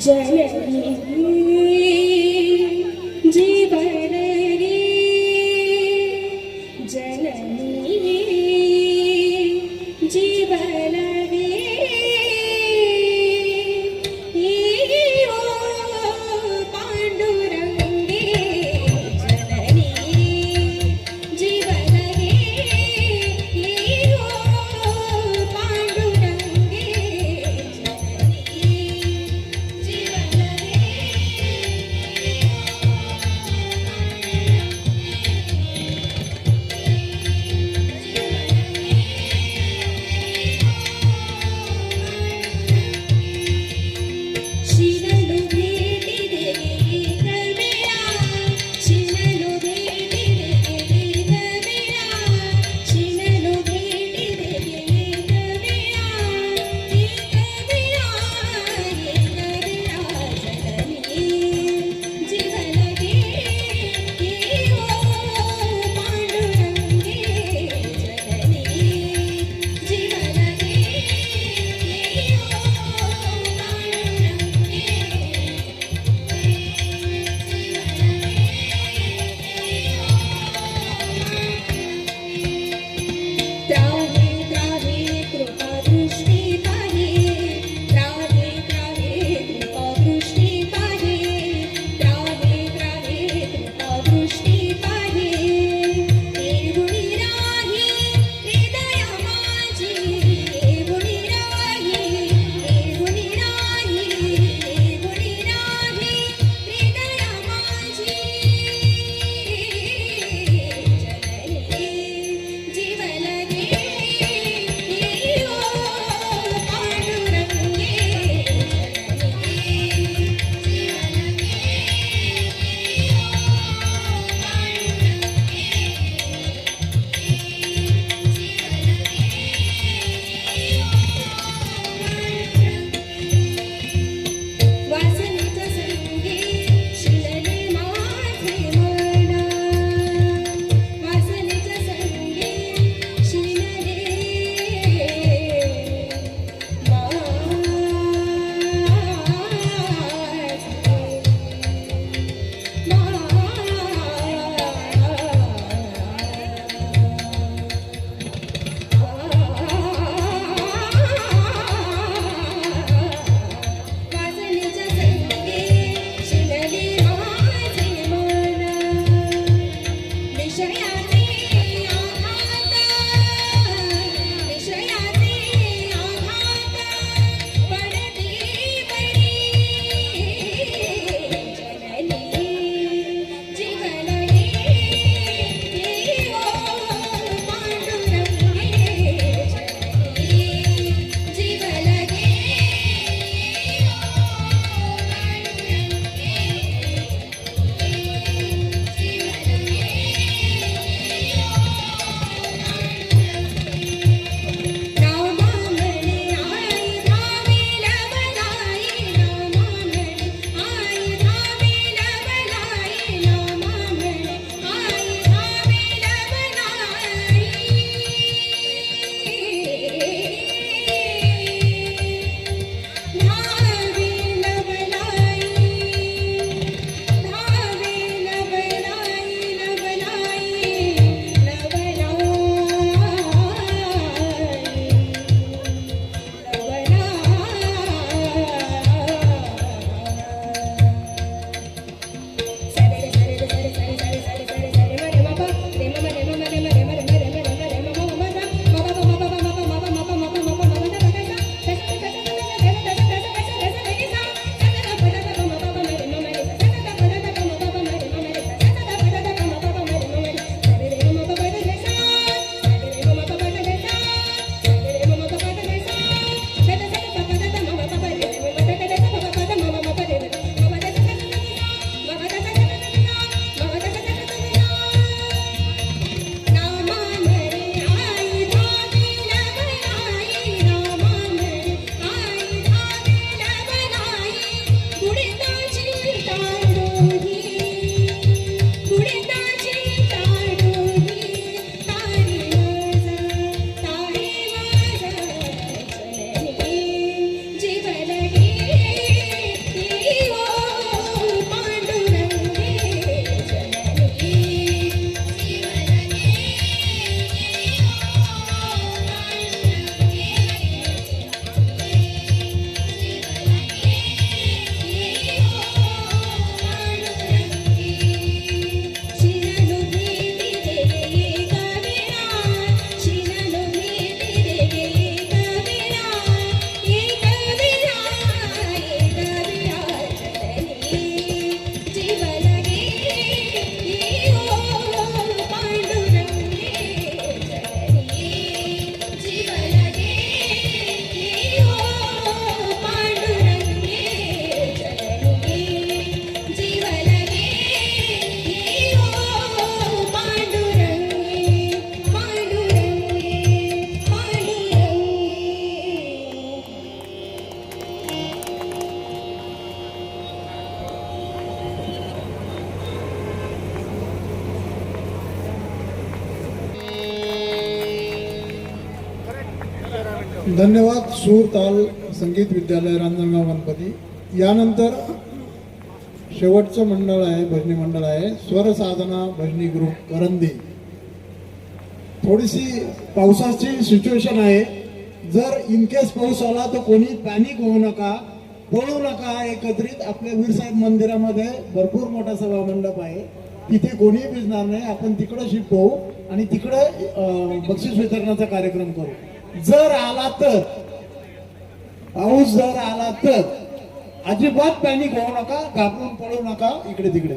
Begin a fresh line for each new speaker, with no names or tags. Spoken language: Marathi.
जननी जीवन रे जननी जीवन रे ओ पांडुरंगे जननी जीवन रे ओ पांडुरंगे जननी जीवन
धन्यवाद. सूर ताल संगीत विद्यालय रांजणगाव गणपती. यानंतर शेवटचं मंडळ आहे, भजनी मंडळ आहे, स्वर साधना भजनी ग्रुप करंदी. थोडीशी पावसाची सिच्युएशन आहे. जर इन केस पाऊस आला तर कोणी पॅनिक होऊ नका, पळू नका. एकत्रित आपल्या वीरसाहेब मंदिरामध्ये भरपूर मोठा सभा मंडप आहे, तिथे कोणीही भिजणार नाही. आपण तिकडं शिफ्ट होऊ आणि तिकडं बक्षीस वितरणाचा कार्यक्रम करू. जर आला तर, पाऊस जर आला तर अजिबात पॅनिक होऊ नका, घाबरून पळू नका इकडे तिकडे.